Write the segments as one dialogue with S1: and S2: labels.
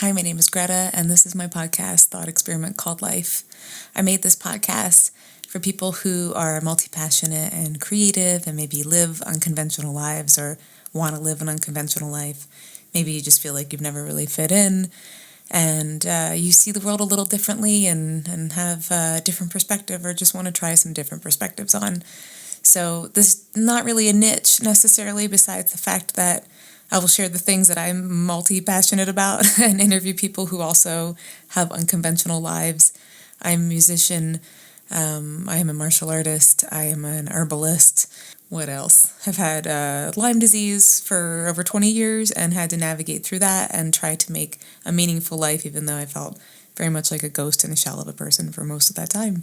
S1: Hi, my name is Greta, and this is my podcast, Thought Experiment Called Life. I made this podcast for people who are multi-passionate and creative and maybe live unconventional lives or want to live an unconventional life. Maybe you just feel like you've never really fit in and you see the world a little differently and have a different perspective or just want to try some different perspectives on. So this is not really a niche necessarily, besides the fact that I will share the things that I'm multi-passionate about and interview people who also have unconventional lives. I'm a musician. I am a martial artist. I am an herbalist. What else? I've had Lyme disease for over 20 years and had to navigate through that and try to make a meaningful life, even though I felt very much like a ghost in a shell of a person for most of that time.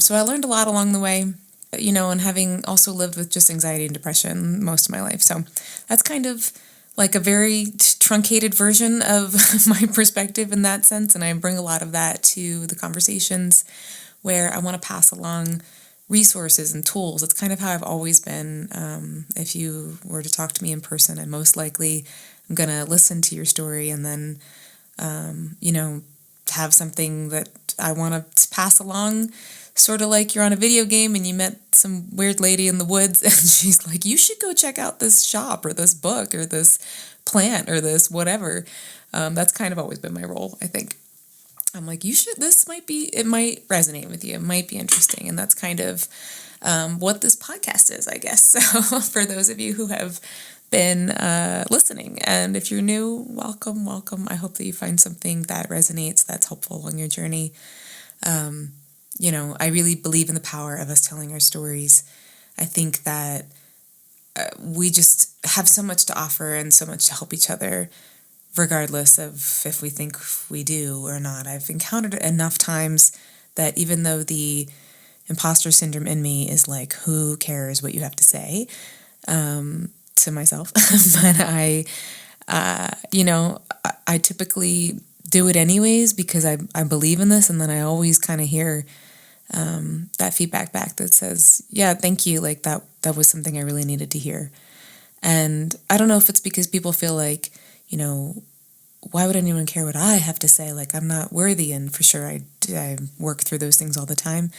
S1: So I learned a lot along the way. And having also lived with just anxiety and depression most of my life. So that's kind of like a very truncated version of my perspective in that sense. And I bring a lot of that to the conversations where I want to pass along resources and tools. It's kind of how I've always been. If you were to talk to me in person, I'm most likely I'm going to listen to your story and then, have something that I want to pass along. Sort of like you're on a video game and you met some weird lady in the woods and she's like, you should go check out this shop or this book or this plant or this whatever. That's kind of always been my role, I think. I'm like, it might resonate with you. It might be interesting. And that's kind of what this podcast is, I guess. So for those of you who have been listening, and if you're new, welcome. I hope that you find something that resonates, that's helpful along your journey. I really believe in the power of us telling our stories. I think that we just have so much to offer and so much to help each other, regardless of if we think we do or not. I've encountered it enough times that even though the imposter syndrome in me is like, who cares what you have to say, to myself, but I typically do it anyways because I believe in this, and then I always kind of hear that feedback back that says, yeah, thank you, like that was something I really needed to hear. And I don't know if it's because people feel like, why would anyone care what I have to say? Like, I'm not worthy, and for sure I work through those things all the time,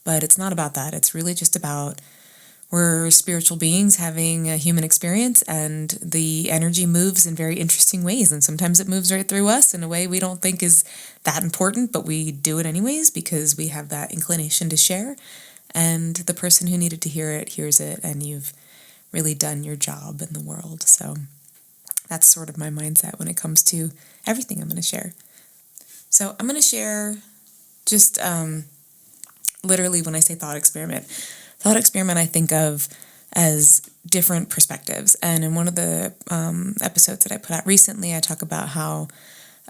S1: but it's not about that. It's really just about we're spiritual beings having a human experience, and the energy moves in very interesting ways. And sometimes it moves right through us in a way we don't think is that important, but we do it anyways because we have that inclination to share. And the person who needed to hear it hears it, and you've really done your job in the world. So that's sort of my mindset when it comes to everything I'm going to share. So I'm going to share just literally when I say thought experiment I think of as different perspectives. And in one of the episodes that I put out recently, I talk about how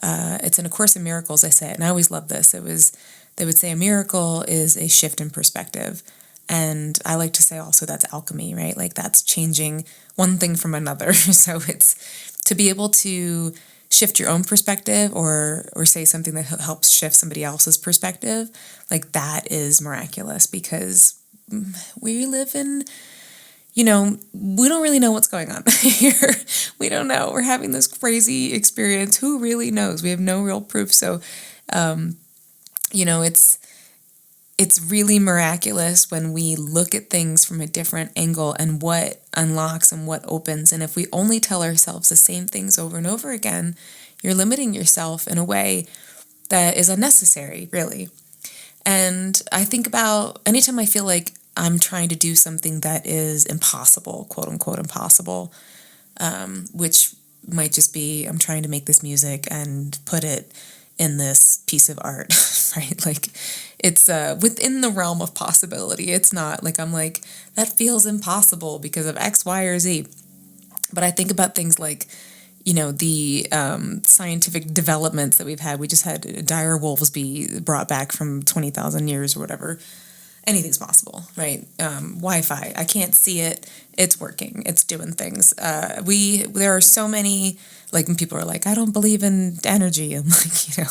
S1: it's in A Course in Miracles, I say it, and I always love this. They would say a miracle is a shift in perspective. And I like to say also that's alchemy, right? Like that's changing one thing from another. So it's to be able to shift your own perspective or say something that helps shift somebody else's perspective, like that is miraculous because we live in, we don't really know what's going on here. We don't know. We're having this crazy experience. Who really knows? We have no real proof. So, it's really miraculous when we look at things from a different angle and what unlocks and what opens. And if we only tell ourselves the same things over and over again, you're limiting yourself in a way that is unnecessary, really. And I think about anytime I feel like I'm trying to do something that is impossible, quote unquote impossible, which might just be I'm trying to make this music and put it in this piece of art, right? Like it's within the realm of possibility. It's not like I'm like, that feels impossible because of X, Y, or Z. But I think about things like, the scientific developments that we've had. We just had dire wolves be brought back from 20,000 years or whatever. Anything's possible, right? Wi-Fi, I can't see it. It's working. It's doing things. There are so many, like when people are like, I don't believe in energy. I'm like,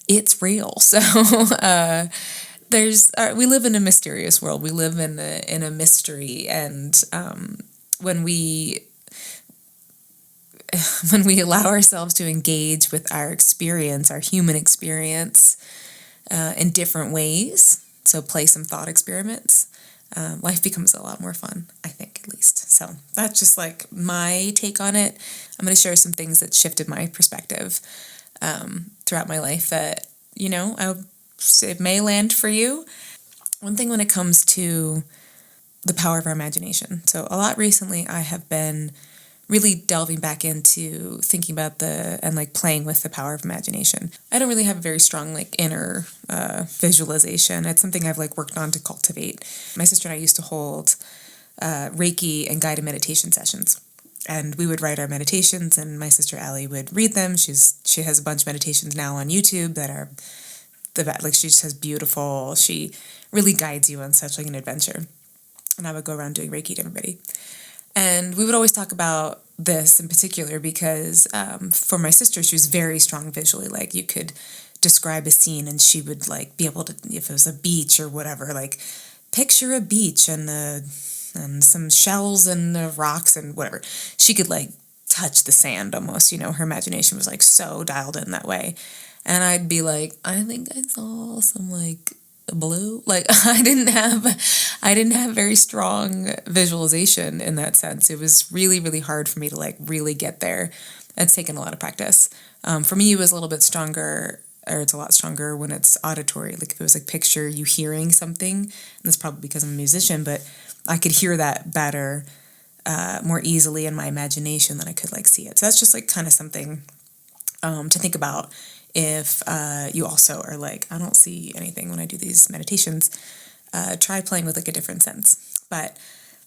S1: it's real. So we live in a mysterious world. We live in a mystery. And when we when we allow ourselves to engage with our experience, our human experience, in different ways, so play some thought experiments, life becomes a lot more fun, I think, at least. So that's just like my take on it. I'm going to share some things that shifted my perspective throughout my life that, it may land for you. One thing when it comes to the power of our imagination. So a lot recently, I have been really delving back into thinking about and like playing with the power of imagination. I don't really have a very strong like inner visualization. It's something I've like worked on to cultivate. My sister and I used to hold Reiki and guided meditation sessions. And we would write our meditations, and my sister Allie would read them. She has a bunch of meditations now on YouTube that are the best. Like, she just has beautiful. She really guides you on such like an adventure. And I would go around doing Reiki to everybody. And we would always talk about this in particular because for my sister, she was very strong visually. Like, you could describe a scene and she would like be able to, if it was a beach or whatever, like picture a beach and some shells and the rocks and whatever. She could like touch the sand almost, her imagination was like so dialed in that way. And I'd be like, I think I saw some like blue. Like, I didn't have very strong visualization in that sense. It was really, really hard for me to like really get there. It's taken a lot of practice. For me, it was a little bit stronger, or it's a lot stronger when it's auditory. Like, if it was like picture you hearing something, and that's probably because I'm a musician, but I could hear that better, more easily in my imagination than I could like see it. So that's just like kind of something to think about. If you also are like, I don't see anything when I do these meditations, try playing with like a different sense. But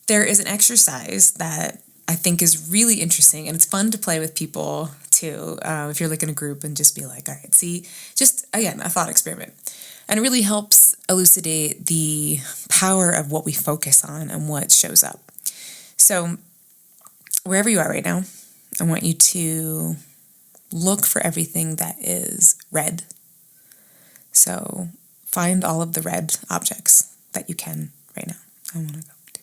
S1: there is an exercise that I think is really interesting, and it's fun to play with people too. If you're like in a group and just be like, all right, see, just again, a thought experiment. And it really helps elucidate the power of what we focus on and what shows up. So wherever you are right now, I want you to look for everything that is red. So find all of the red objects that you can right now. I want to go to.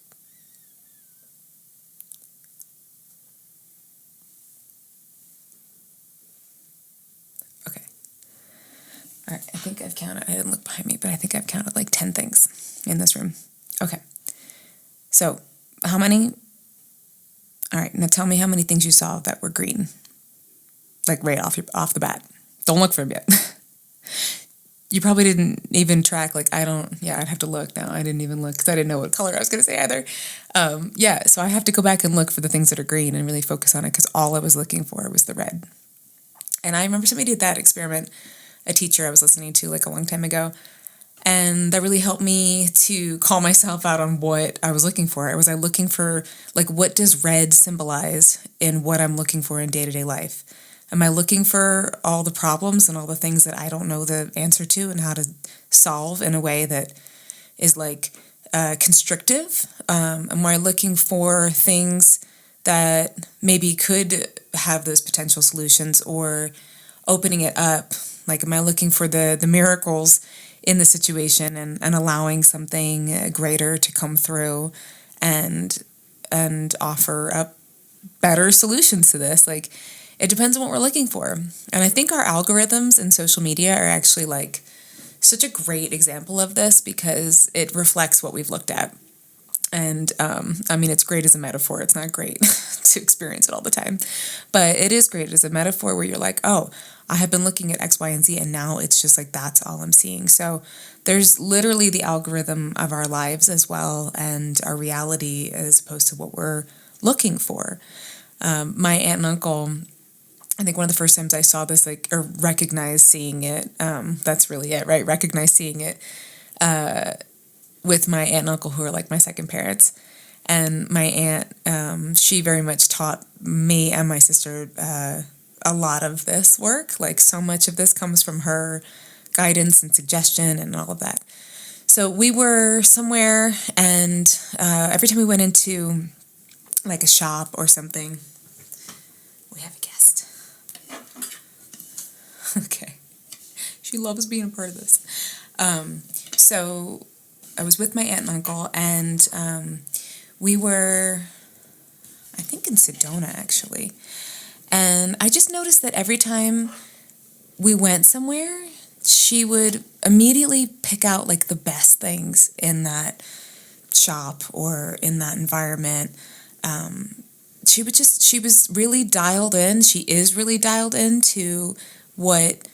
S1: Okay. All right. I think I've counted. I didn't look behind me, but I think I've counted like 10 things in this room. Okay. So how many? All right. Now tell me how many things you saw that were green. Like right off the bat. Don't look for them yet. You probably didn't even track, like, I'd have to look now. I didn't even look because I didn't know what color I was going to say either. So I have to go back and look for the things that are green and really focus on it because all I was looking for was the red. And I remember somebody did that experiment, a teacher I was listening to like a long time ago, and that really helped me to call myself out on what I was looking for. Was I looking for, like, what does red symbolize in what I'm looking for in day-to-day life? Am I looking for all the problems and all the things that I don't know the answer to and how to solve in a way that is like constrictive? Am I looking for things that maybe could have those potential solutions, or opening it up? Like, am I looking for the miracles in the situation and allowing something greater to come through and offer up better solutions to this? Like, it depends on what we're looking for. And I think our algorithms in social media are actually like such a great example of this because it reflects what we've looked at. And I mean, it's great as a metaphor. It's not great to experience it all the time. But it is great as a metaphor where you're like, oh, I have been looking at X, Y, and Z, and now it's just like that's all I'm seeing. So there's literally the algorithm of our lives as well, and our reality as opposed to what we're looking for. My aunt and uncle, I think one of the first times I saw this, like, or recognized seeing it, that's really it, right? Recognize seeing it with my aunt and uncle, who are like my second parents. And my aunt, she very much taught me and my sister a lot of this work. Like, so much of this comes from her guidance and suggestion and all of that. So we were somewhere, and every time we went into like a shop or something, we have a guest. Okay. She loves being a part of this. So I was with my aunt and uncle, and we were, I think, in Sedona, actually. And I just noticed that every time we went somewhere, she would immediately pick out like the best things in that shop or in that environment. She was really dialed in. She is really dialed into what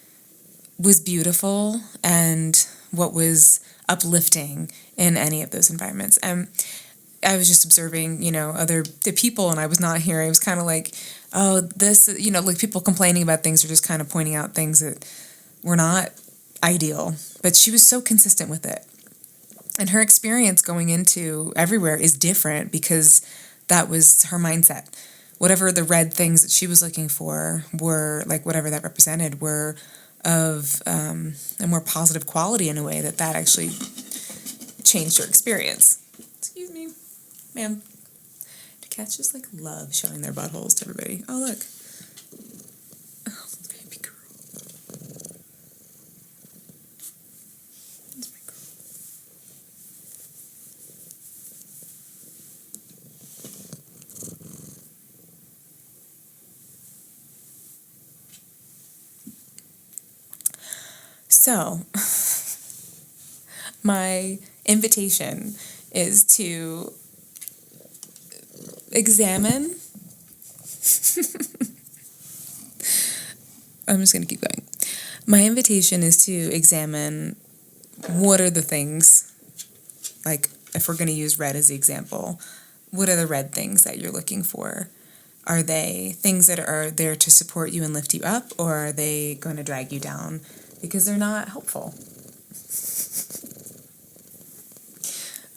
S1: was beautiful and what was uplifting in any of those environments. And I was just observing, the people, and I was not hearing. It was kind of like, oh, this, like people complaining about things or just kind of pointing out things that were not ideal. But she was so consistent with it. And her experience going into everywhere is different because that was her mindset. Whatever the red things that she was looking for were, like whatever that represented, were of a more positive quality in a way that actually changed her experience. Excuse me, ma'am. Do cats just like love showing their buttholes to everybody? Oh, look. Oh, baby girl. That's my girl. So, my invitation is to examine. I'm just going to keep going. My invitation is to examine what are the things, like if we're going to use red as the example, what are the red things that you're looking for? Are they things that are there to support you and lift you up, or are they going to drag you down because they're not helpful?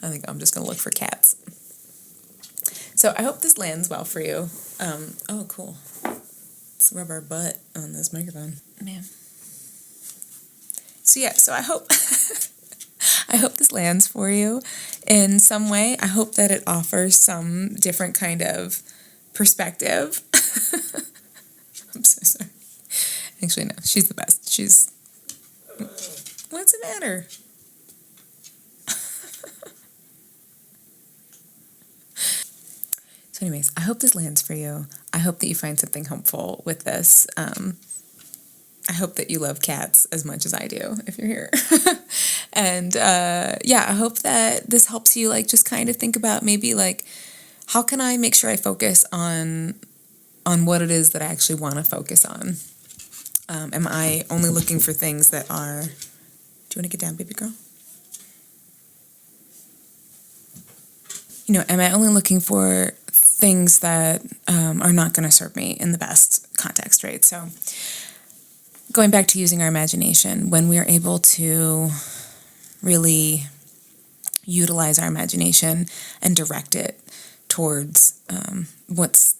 S1: I think I'm just going to look for cats. So I hope this lands well for you. Oh, cool. Let's rub our butt on this microphone. Man. So I hope I hope this lands for you in some way. I hope that it offers some different kind of perspective. I'm so sorry. Actually, no, she's the best. What's the matter? So anyways, I hope this lands for you. I hope that you find something helpful with this. I hope that you love cats as much as I do, if you're here. And I hope that this helps you like just kind of think about maybe like, how can I make sure I focus on what it is that I actually want to focus on? Am I only looking for things that are... Do you want to get down, baby girl? Am I only looking for things that are not going to serve me in the best context, right? So going back to using our imagination, when we're able to really utilize our imagination and direct it towards what's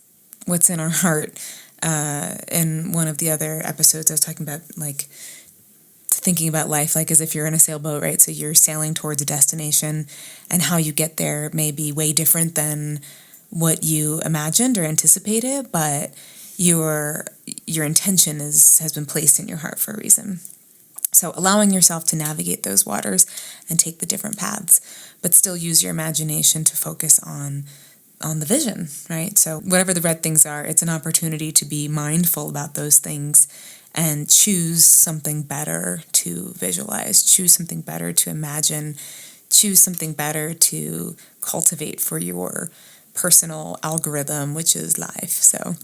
S1: in our heart. In one of the other episodes, I was talking about like thinking about life like as if you're in a sailboat, right? So you're sailing towards a destination, and how you get there may be way different than what you imagined or anticipated, but your intention has been placed in your heart for a reason. So allowing yourself to navigate those waters and take the different paths, but still use your imagination to focus on the vision, right? So whatever the red things are, it's an opportunity to be mindful about those things and choose something better to visualize, choose something better to imagine, choose something better to cultivate for your personal algorithm, which is life. So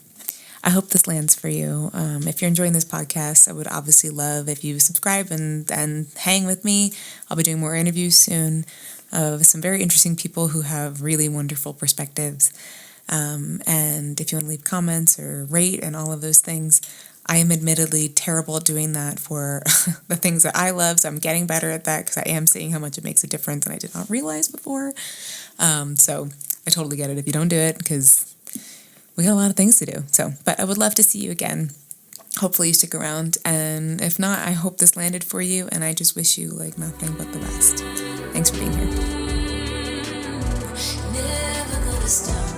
S1: I hope this lands for you. If you're enjoying this podcast, I would obviously love if you subscribe and hang with me. I'll be doing more interviews soon of some very interesting people who have really wonderful perspectives. And if you want to leave comments or rate and all of those things, I am admittedly terrible at doing that for the things that I love. So I'm getting better at that because I am seeing how much it makes a difference and I did not realize before. So I totally get it if you don't do it because we got a lot of things to do. But I would love to see you again. Hopefully you stick around. And if not, I hope this landed for you. And I just wish you like nothing but the best. Thanks for being here. Never gonna stop.